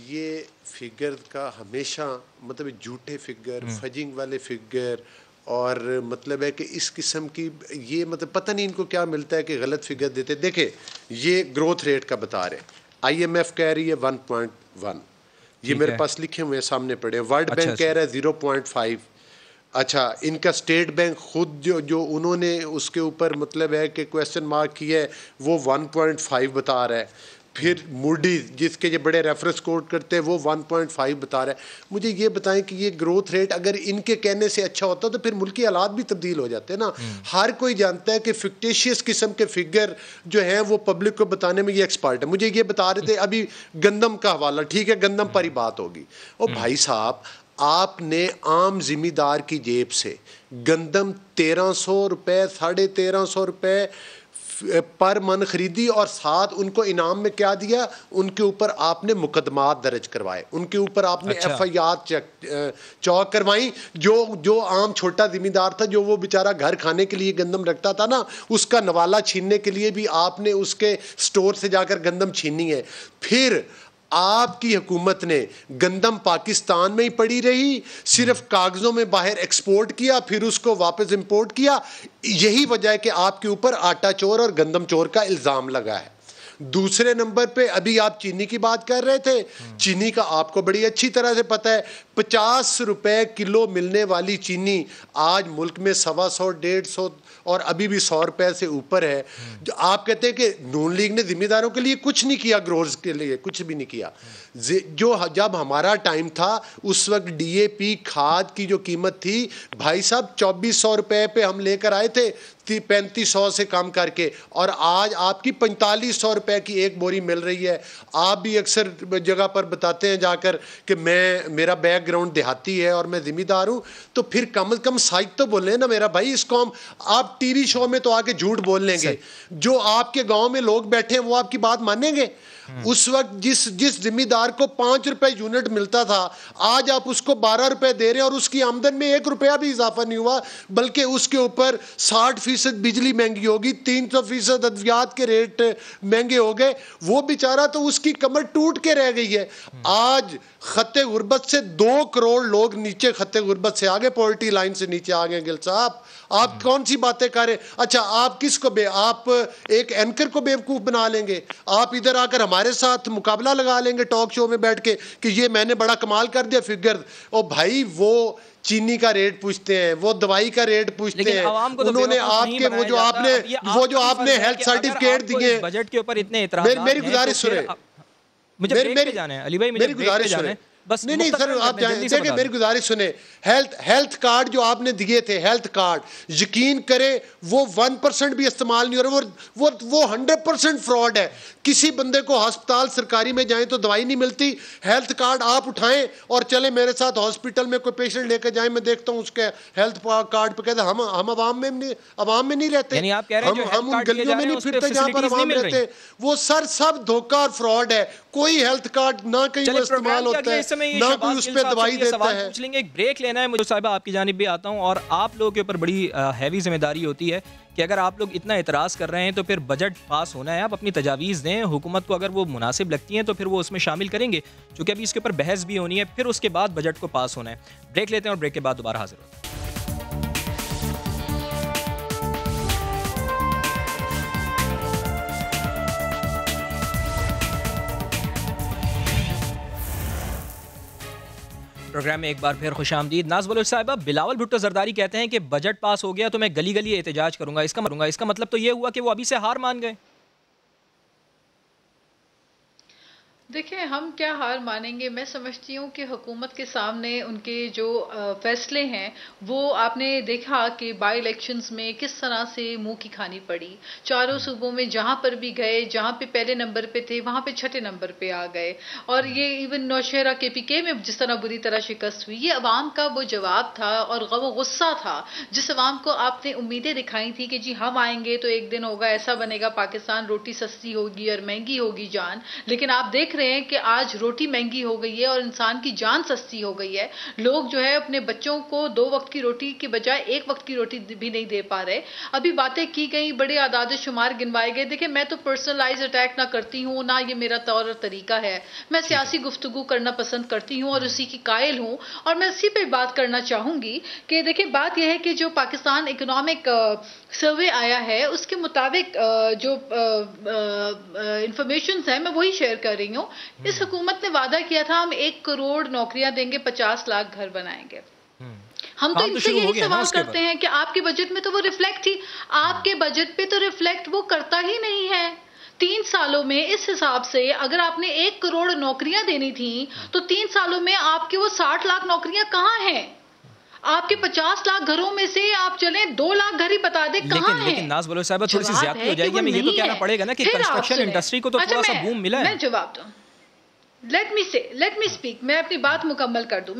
ये फिगर का हमेशा मतलब झूठे फिगर, फजिंग वाले फिगर, और मतलब है कि इस किस्म की ये मतलब पता नहीं इनको क्या मिलता है कि गलत फिगर देते। देखे ये ग्रोथ रेट का बता रहे, IMF कह रही है 1.1, ये मेरे पास लिखे हुए सामने पड़े। वर्ल्ड बैंक कह रहा है 0.5। अच्छा, इनका स्टेट बैंक खुद जो उन्होंने उसके ऊपर मतलब है कि क्वेश्चन मार्क किया है वो 1.5 बता रहा है। फिर मूडीज जिसके ये बड़े रेफरेंस कोट करते हैं वो 1.5 बता रहा है। मुझे ये बताएं कि ये ग्रोथ रेट अगर इनके कहने से अच्छा होता तो फिर मुल्की हालात भी तब्दील हो जाते हैं ना। हर कोई जानता है कि फिक्टिशियस किस्म के फिगर जो है वो पब्लिक को बताने में ये एक्सपर्ट है। मुझे ये बता रहे थे अभी गंदम का हवाला, ठीक है गंदम पर ही बात होगी। और भाई साहब, आपने आम जिम्मेदार की जेब से गंदम 1300 रुपये 1350 रुपये पर मन खरीदी और साथ उनको इनाम में क्या दिया, उनके ऊपर आपने मुकदमात दर्ज करवाए, उनके ऊपर आपने FIR चौक करवाई। जो आम छोटा जिम्मेदार था, जो वो बेचारा घर खाने के लिए गंदम रखता था ना, उसका नवाला छीनने के लिए भी आपने उसके स्टोर से जाकर गंदम छीनी है। फिर आपकी हुकूमत ने गंदम पाकिस्तान में ही पड़ी रही, सिर्फ कागजों में बाहर एक्सपोर्ट किया, फिर उसको वापस इंपोर्ट किया। यही वजह है कि आपके ऊपर आटा चोर और गंदम चोर का इल्जाम लगा है। दूसरे नंबर पे अभी आप चीनी की बात कर रहे थे, चीनी का आपको बड़ी अच्छी तरह से पता है 50 रुपए किलो मिलने वाली चीनी आज मुल्क में 125, 150 और अभी भी 100 रुपए से ऊपर है। जो आप कहते हैं कि नून लीग ने जिम्मेदारों के लिए कुछ नहीं किया, ग्रोवर्स के लिए कुछ भी नहीं किया। जो जब हमारा टाइम था उस वक्त DAP खाद की जो कीमत थी भाई साहब 2400 रुपए पे हम लेकर आए थे, 3500 से कम करके, और आज आपकी 4500 रुपए की एक बोरी मिल रही है। आप भी अक्सर जगह पर बताते हैं जाकर कि मेरा बैकग्राउंड देहाती है और मैं जिम्मेदार हूं, तो फिर कम से कम साइड तो बोले ना मेरा भाई। इसको आप टीवी शो में तो आके झूठ बोल लेंगे, जो आपके गांव में लोग बैठे हैं वो आपकी बात मानेंगे? उस वक्त जिस जिम्मेदार को 5 रुपए यूनिट मिलता था, आज आप उसको 12 रुपए दे रहे हैं और उसकी आमदन में 1 रुपया भी इजाफा नहीं हुआ, बल्कि उसके ऊपर 60% बिजली महंगी होगी, 300% अद्वियात के रेट महंगे हो गए। वो बेचारा तो उसकी कमर टूट के रह गई है। आज खत्ते गुर्बत से 2 करोड़ लोग नीचे खत्ते गुर्बत से आगे, पॉवर्टी लाइन से नीचे आ गए। गिल साहब, आप कौन सी बातें कर रहे? अच्छा, आप किसको आप एक एंकर को बेवकूफ बना लेंगे? आप इधर आकर हमारे साथ मुकाबला लगा लेंगे टॉक शो में बैठ के कि ये मैंने बड़ा कमाल कर दिया फिगर। ओ भाई, वो चीनी का रेट पूछते हैं, वो दवाई का रेट पूछते हैं, उन्होंने आपके वो जो आपने हेल्थ सर्टिफिकेट दिए। बजट के ऊपर इतने इतराज़, मेरी गुजारिश सुने, मुझे ब्रेक पे जाना है अली भाई, मुझे ब्रेक पे जाना है बस। नहीं सर, आप देखिए मेरी गुजारिश सुने। हेल्थ कार्ड जो आपने दिए थे, हेल्थ कार्ड, यकीन करें वो 1% भी इस्तेमाल नहीं हो रहा, वो 100% फ्रॉड है। किसी बंदे को अस्पताल सरकारी में जाएं तो दवाई नहीं मिलती। हेल्थ कार्ड आप उठाएं और चले मेरे साथ हॉस्पिटल में, कोई पेशेंट लेकर जाएं, मैं देखता हूं उसके हेल्थ कार्ड पे कहते हम अवाम में नहीं रहते, हम उन गलियों में नहीं फिरते जहां पर अवाम रहते हैं। वो सर सब धोखा और फ्रॉड है। कोई हेल्थ कार्ड ना कहीं वो इस्तेमाल होता है, ना कोई उस पर दवाई देता है। एक ब्रेक लेना है मुझे साहिबा, आपकी जानिब भी आता हूं, और आप लोगों के ऊपर बड़ी हैवी जिम्मेदारी होती है कि अगर आप लोग इतना एतराज़ कर रहे हैं तो फिर बजट पास होना है। आप अपनी तजावीज़ दें हुकूमत को, अगर वो मुनासिब लगती हैं तो फिर वो उसमें शामिल करेंगे, क्योंकि अभी इसके ऊपर बहस भी होनी है, फिर उसके बाद बजट को पास होना है। ब्रेक लेते हैं और ब्रेक के बाद दोबारा हाजिर होते हैं। प्रोग्राम में एक बार फिर खुशामदीद। नाज़ बलोच साहिबा, बिलावल भुट्टो जरदारी कहते हैं कि बजट पास हो गया तो मैं गली गली एहतजाज करूंगा। इसका मतलब तो ये हुआ कि वो अभी से हार मान गए। देखिए, हम क्या हार मानेंगे। मैं समझती हूँ कि हुकूमत के सामने उनके जो फैसले हैं वो आपने देखा कि बाई इलेक्शंस में किस तरह से मुंह की खानी पड़ी। चारों सूबों में जहाँ पर भी गए, जहाँ पे पहले नंबर पे थे वहाँ पे छठे नंबर पे आ गए। और ये इवन नौशहरा KPK में जिस तरह बुरी तरह शिकस्त हुई, ये अवाम का वो जवाब था और वो गुस्सा था जिस अवाम को आपने उम्मीदें दिखाई थी कि जी हम आएंगे तो एक दिन होगा, ऐसा बनेगा पाकिस्तान, रोटी सस्ती होगी और महंगी होगी जान। लेकिन आप देख रहे हैं कि आज रोटी महंगी हो गई है और इंसान की जान सस्ती हो गई है। लोग जो है अपने बच्चों को 2 वक्त की रोटी के बजाय 1 वक्त की रोटी भी नहीं दे पा रहे। अभी बातें की गई, बड़े आदाद शुमार गिनवाए गए। देखिए, मैं तो पर्सनलाइज अटैक ना करती हूँ, ना ये मेरा तौर और तरीका है। मैं सियासी गुफ्तगू करना पसंद करती हूँ और उसी की कायल हूँ, और मैं उसी पे बात करना चाहूंगी कि देखिए बात यह है कि जो पाकिस्तान इकोनॉमिक सर्वे आया है उसके मुताबिक जो इंफॉर्मेशन है मैं वही शेयर कर रही हूँ। इस हुकूमत ने वादा किया था हम 1 करोड़ नौकरियां देंगे, 50 लाख घर बनाएंगे। हम तो इनसे यही सवाल करते हैं कि आपके बजट में तो वो रिफ्लेक्ट ही, आपके बजट पे तो रिफ्लेक्ट वो करता ही नहीं है। 3 सालों में इस हिसाब से अगर आपने 1 करोड़ नौकरियां देनी थी तो 3 सालों में आपके वो 60 लाख नौकरियां कहाँ हैं? आपके 50 लाख घरों में से आप चले 2 लाख घर ही बता दे कहाँ हैं? लेकिन नाज़ बलोच साहिबा, थोड़ी सी ज्यादती हो जाएगी। हमें ये तो कहना पड़ेगा ना कि कंस्ट्रक्शन इंडस्ट्री को तो थोड़ा सा बूम मिला है। मैं जवाब दूं, लेट मी स्पीक, मैं अपनी बात मुकम्मल कर दूं,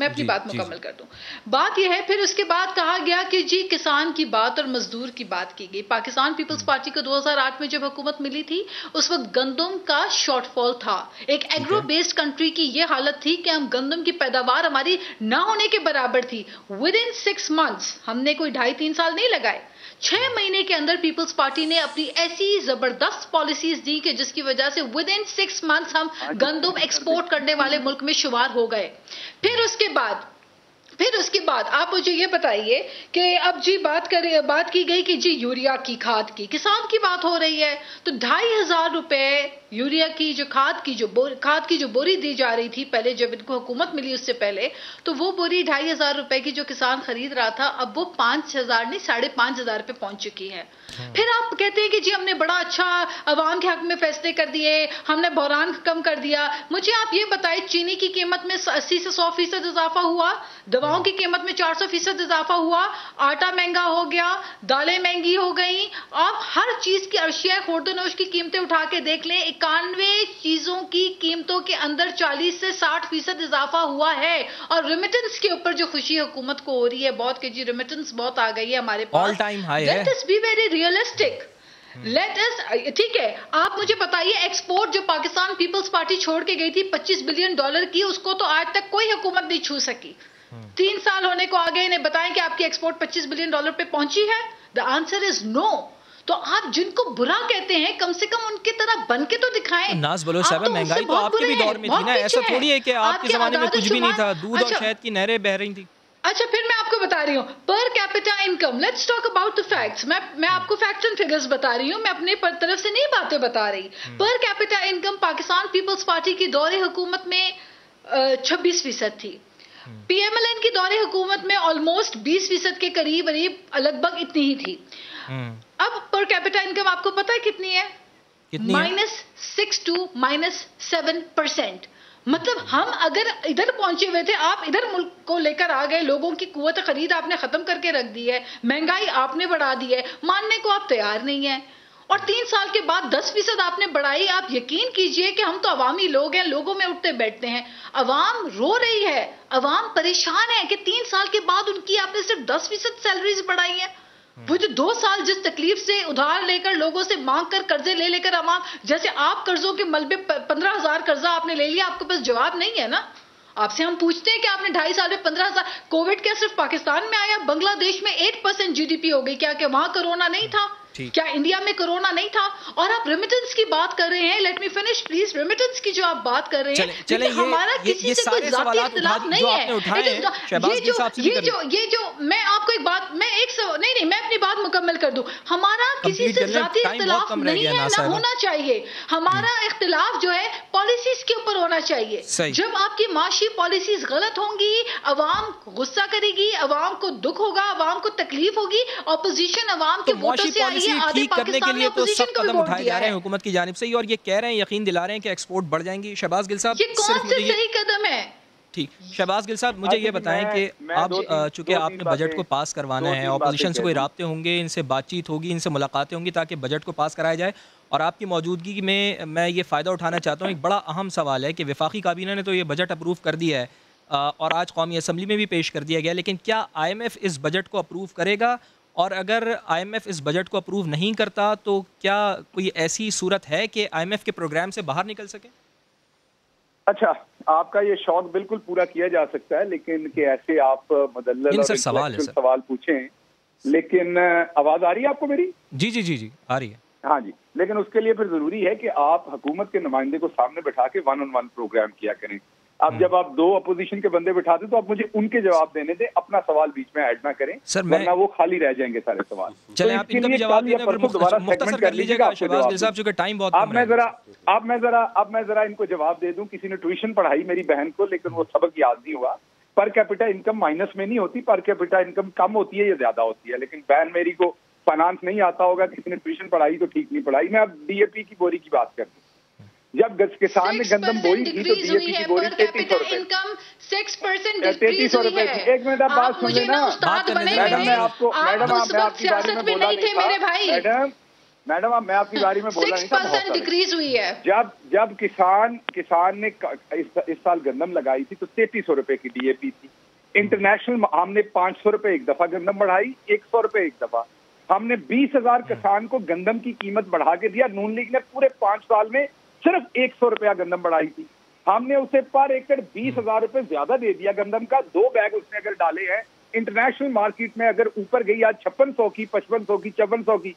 बात यह है, फिर उसके बाद कहा गया कि जी किसान की बात और मजदूर की बात की गई। पाकिस्तान पीपल्स पार्टी को 2008 में जब हुकूमत मिली थी उस वक्त गंदम का शॉर्टफॉल था। एक एग्रो बेस्ड कंट्री की यह हालत थी कि हम गंदम की पैदावार हमारी ना होने के बराबर थी। विद इन 6 months, हमने कोई 2.5-3 साल नहीं लगाए, 6 महीने के अंदर पीपल्स पार्टी ने अपनी ऐसी जबरदस्त पॉलिसीज दी कि जिसकी वजह से विद इन 6 months हम गंदम एक्सपोर्ट करने वाले मुल्क में शुमार हो गए। फिर उसके बाद आप मुझे ये बताइए कि अब जी बात की गई कि जी यूरिया की, खाद की, किसान की बात हो रही है तो 2,500 रुपए यूरिया की जो खाद की जो बोरी दी जा रही थी पहले जब इनको हुकूमत मिली उससे पहले, तो वो बोरी 2,500 रुपए की जो किसान खरीद रहा था अब वो 5,000 नहीं 5,500 पे पहुंच चुकी है। फिर आप कहते हैं कि जी हमने बड़ा अच्छा अवाम के हक में फैसले कर दिए, हमने बहरान कम कर दिया। मुझे आप ये बताएं, चीनी की कीमत में 80 से 100% इजाफा हुआ, दवाओं की कीमत में 400% इजाफा हुआ, आटा महंगा हो गया, दालें महंगी हो गई। आप हर चीज की अर्शिया खुर्दनोश की कीमतें उठा के देख लें, 91 चीजों की कीमतों के अंदर 40 से 60% इजाफा हुआ है। और रेमिटेंस के ऊपर जो खुशी हुकूमत को हो रही है बहुत कि जी रेमिटेंस बहुत आ गई है हमारे पास, ऑल टाइम हाई है। Let us be very realistic, let us, ठीक है, आप मुझे बताइए एक्सपोर्ट जो पाकिस्तान पीपल्स पार्टी छोड़ के गई थी $25 बिलियन की, उसको तो आज तक कोई हुकूमत नहीं छू सकी। 3 साल होने को आ गए, इन्हें बताएं कि आपकी एक्सपोर्ट $25 बिलियन पे पहुंची है? The answer is no. तो आप जिनको बुरा कहते हैं कम से कम उनकी तरह बन के तो दिखाएं। नाज बलोच साहब, महंगाई तो आपके भी दौर में थी ना, ऐसा थोड़ी है कि आपके जमाने में कुछ भी नहीं था, दूध और शहद की नहरें बह रही थी। अच्छा, फिर मैं आपको बता रही हूँ पर capita income, let's talk about the facts. मैं आपको फैक्ट्स एंड फिगर्स बता रही हूँ, मैं अपने तरफ से नहीं बातें बता रही। Per capita income Pakistan Peoples Party की दौरे हुकूमत में 26% थी, PMLN की दौरे हुकूमत में ऑलमोस्ट 20% के करीब लगभग इतनी ही थी। अब पर कैपिटा इनकम आपको पता है कितनी है? -6 to -7%। मतलब हम अगर इधर पहुंचे हुए थे, आप इधर मुल्क को लेकर आ गए, लोगों की कुव्वत खरीद आपने खत्म करके रख दी है, महंगाई आपने बढ़ा दी है, मानने को आप तैयार नहीं है। और 3 साल के बाद 10% आपने बढ़ाई। आप यकीन कीजिए कि हम तो अवामी लोग हैं, लोगों में उठते बैठते हैं। अवाम रो रही है, अवाम परेशान है कि 3 साल के बाद उनकी आपने सिर्फ 10% सैलरीज बढ़ाई है। वो जो 2 साल जिस तकलीफ से उधार लेकर लोगों से मांग कर कर्जे ले लेकर अवाम, जैसे आप कर्जों के मलबे 15,000 कर्जा आपने ले लिया, आपके पास जवाब नहीं है ना। आपसे हम पूछते हैं कि आपने 2.5 साल में 15,000, कोविड क्या सिर्फ पाकिस्तान में आया? बांग्लादेश में 8% GDP हो गई, क्या वहां कोरोना नहीं था? क्या इंडिया में कोरोना नहीं था? और आप रेमिटेंस की बात कर रहे हैं, let me finish please. Remittance की जो आप बात कर रहे हैं, चले हमारा किसी से कोई जाती इख्तिलाफ नहीं है। ये जो मैं आपको एक बात, नहीं मैं अपनी बात मुकम्मल कर दूं। हमारा किसी से जाती इख्तिलाफ नहीं है, ना होना चाहिए। हमारा इख्तिलाफ जो है पॉलिसीज के ऊपर होना चाहिए। जब आपकी माशी पॉलिसीज गलत होंगी, अवाम गुस्सा करेगी, अवाम को दुख होगा, अवाम को तकलीफ होगी, ऑपोजिशन अवाम के वोटों से आई है। ठीक करने के लिए तो सब कदम उठाए जा रहे हैं हुकूमत की जानिब से, और ये कह रहे हैं, यकीन दिला रहे हैं कि एक्सपोर्ट बढ़ जाएंगी। शहबाज गिल साहब, ये कौन से सही कदम है? ठीक, शहबाज गिल साहब, मुझे ये बताएं कि आप चूंकि आपने बजट को पास करवाना है, ऑपोजिशन से कोई राब्ते होंगे, इनसे बातचीत होगी, इनसे मुलाकातें होंगी ताकि बजट को पास कराया जाए, और आपकी मौजूदगी में मैं ये फ़ायदा उठाना चाहता हूँ। एक बड़ा अहम सवाल है कि वफाकी काबीना ने तो ये बजट अप्रूव कर दिया है और आज कौमी असम्बली में भी पेश कर दिया गया, लेकिन क्या IMF इस बजट को अप्रूव करेगा? और अगर IMF इस बजट को अप्रूव नहीं करता तो क्या कोई ऐसी सूरत है कि IMF के प्रोग्राम से बाहर निकल सके? अच्छा, आपका ये शौक बिल्कुल पूरा किया जा सकता है, लेकिन कि ऐसे आप मुदल्लल और सवाल पूछें, लेकिन आवाज आ रही है आपको मेरी? जी जी जी जी आ रही है। हाँ जी, लेकिन उसके लिए फिर जरूरी है कि आप हुकूमत के नुमाइंदे को सामने बैठा के 1-on-1 प्रोग्राम किया करें। अब जब आप 2 अपोजिशन के बंदे बिठा दें तो आप मुझे उनके जवाब देने दें, अपना सवाल बीच में ऐड ना करें, वरना वो खाली रह जाएंगे सारे सवाल। चलें, आप इनका भी जवाब दें, फिर मुख्तसर कर लीजिएगा शहबाज गिल साहब, चूंकि टाइम बहुत कम है। अब मैं जरा इनको जवाब दे दूं। किसी ने ट्यूशन पढ़ाई मेरी बहन को, लेकिन वो सबक याद नहीं हुआ। पर कैपिटा इनकम माइनस में नहीं होती, पर कैपिटा इनकम कम होती है या ज्यादा होती है। लेकिन बहन मेरी को फाइनेंस नहीं आता होगा, किसी ने ट्यूशन पढ़ाई तो ठीक नहीं पढ़ाई। मैं अब DAP की बोरी की बात करती हूँ। जब किसान ने गंदम बोई थी तो DAP की बोरी 3300 रुपए। 3300 रुपए। एक मिनट आप बात सुन लेना मैडम, मैं आपकी बारे में बोला नहीं था मैडम, मैं आपकी बारे में बोला नहीं था। डिक्रीज हुई है। जब किसान ने इस साल गंदम लगाई थी तो 3300 रुपए की DAP थी। इंटरनेशनल हमने 500 रुपए एक दफा गंदम बढ़ाई, 100 रुपए एक दफा। हमने 20,000 किसान को गंदम की कीमत बढ़ा के दिया। नून लीग ने पूरे 5 साल में सिर्फ 100 रुपया गंदम बढ़ाई थी। हमने उसे पर एकड़ 20,000 रुपए ज्यादा दे दिया गंदम का। 2 बैग उसने अगर डाले हैं, इंटरनेशनल मार्केट में अगर ऊपर गई आज 5600 की, 5500 की, 5400 की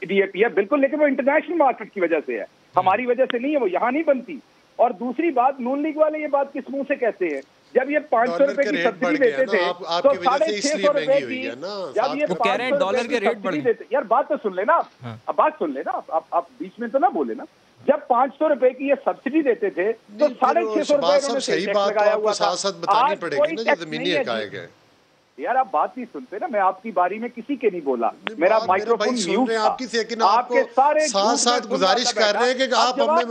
DAP है बिल्कुल, लेकिन वो इंटरनेशनल मार्केट की वजह से है, हमारी वजह से नहीं है, वो यहाँ नहीं बनती। और दूसरी बात, नून लीग वाले ये बात किस मुंह से कहते हैं? जब ये 500 रुपए की सब्सिडी देते थे तो 650 रुपए की, जब ये $500 के रेट बढ़ गए। यार बात तो सुन लेना, अब बात सुन लेना, आप बीच में तो ना बोले ना। जब 500 रुपए की ये सब्सिडी देते थे तो 650 रुपए सही बात लगाया हुआ था। साथ बतानी पड़ेगी ना, जो जमीनी हकायक है। यार आप बात नहीं सुनते ना, मैं आपकी बारी में किसी के नहीं बोला, मेरा माइक्रोफोन म्यूट था। आपकी लेकिन आपके साथ साथ गुजारिश कर रहे हैं कि आप हमें,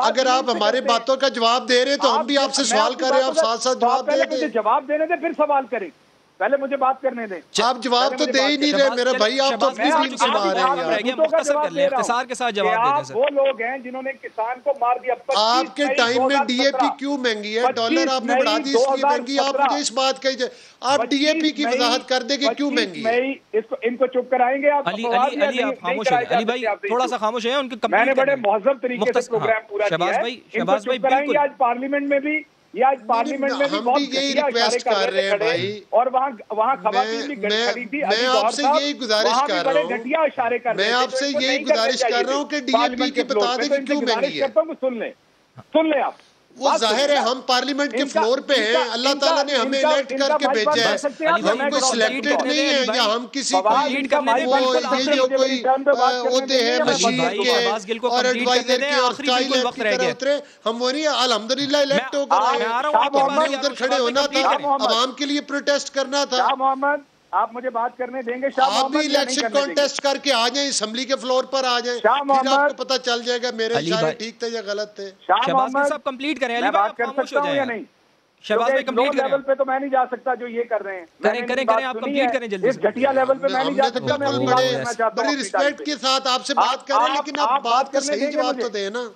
अगर आप हमारे बातों का जवाब दे रहे हैं तो हम भी आपसे सवाल कर रहे हैं, आप साथ साथ जवाब दे दें। जवाब देने दे फिर सवाल करें, पहले मुझे बात करने दें। आप जवाब तो दे ही नहीं रहे मेरे भाई, आप तो अपनी टीम से बाहर हैं। मुख्तसर के साथ जवाब वो लोग हैं जिन्होंने किसान को मार दिया। आपके टाइम में डीएपी क्यों महंगी है? डॉलर आपने बढ़ा दी इसलिए महंगी। आप मुझे इस बात कही, आप डीएपी की वजाहत कर देंगे क्यों महंगी है? इनको चुप कराएंगे आप? अली आप खामोश हैं। अली भाई थोड़ा सा खामोश है, उनके मैंने बड़े महजब तरीके से प्रोग्राम पूरा किया है। शहबाज भाई बिल्कुल आज पार्लियामेंट में भी, ये आज पार्लियामेंट में भी बहुत यही रिक्वेस्ट कर रहे हैं भाई, और वहाँ खवातीन भी खड़ी थी। मैं आपसे यही गुजारिश कर रहा हूँ, घटिया इशारे कर रहे हैं। मैं आपसे यही गुजारिश कर रहा हूँ कि डीएपी की बता दें कि क्यों महंगी है। सुन ले आप, वो जाहिर है हम पार्लियामेंट के फ्लोर पे हैं, अल्लाह ताला ने हमें इलेक्ट करके भेजा है, हम कोई सिलेक्टेड नहीं है या हम किसी को ये जो कोई होते हैं मशीन के और एडवाइजर के और स्काई लैब की तरह उतरे, हम वो नहीं, अल्हम्दुलिल्लाह इलेक्ट होकर उधर खड़े होना था, आवाम के लिए प्रोटेस्ट करना था। मोहम्मद आप मुझे बात करने देंगे? आप भी इलेक्शन कॉन्टेस्ट करके आ जाएं, असेंबली के फ्लोर पर आ जाएं, फिर आपको पता चल जाएगा मेरे इशारे ठीक थे या गलत थे। शहबाज भाई साहब कंप्लीट करें, अली भाई आप खामोश हो जाएं या नहीं? शहबाज भाई कंप्लीट करें। लेवल पे तो मैं नहीं जा सकता जो ये कर रहे हैं। करें आप कंप्लीट करें जल्दी। इस घटिया लेवल पे मैं नहीं जा सकता। मैं बड़ी रिस्पेक्ट के साथ आपसे बात कर रहे हैं, लेकिन आप बात का सही जवाब तो दें ना।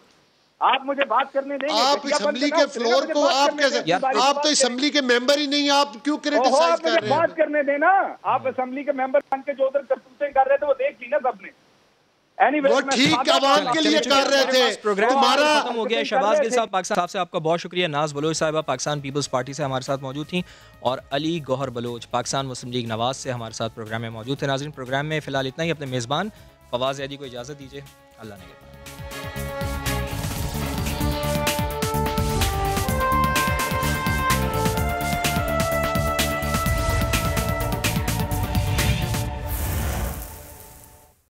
आप मुझे बात करने देंगे? आप असेंबली के फ्लोर को आप कैसे, आप तो असेंबली के मेंबर ही नहीं, आप क्यों क्रिटिसाइज कर रहे हैं? बात करने देना। आप असेंबली के मेंबर बन के जो उधर करतूतें कर रहे थे वो देख ली ना सबने। वो ठीक आवाम के लिए कर रहे थे। तुम्हारा खत्म हो गया। शहबाज गिल साहब पाकिस्तान साहब से आपका बहुत शुक्रिया। नाज बलोच साहिबा पाकिस्तान पीपल्स पार्टी से हमारे साथ मौजूद थी और अली गौहर बलोच पाकिस्तान मुस्लिम लीग नवाज से हमारे साथ प्रोग्राम में मौजूद थे। नाज़रीन प्रोग्राम में फिलहाल इतना ही। अपने मेज़बान फवाज़ ज़ैदी को इजाज़त दीजिए। अल्लाह ने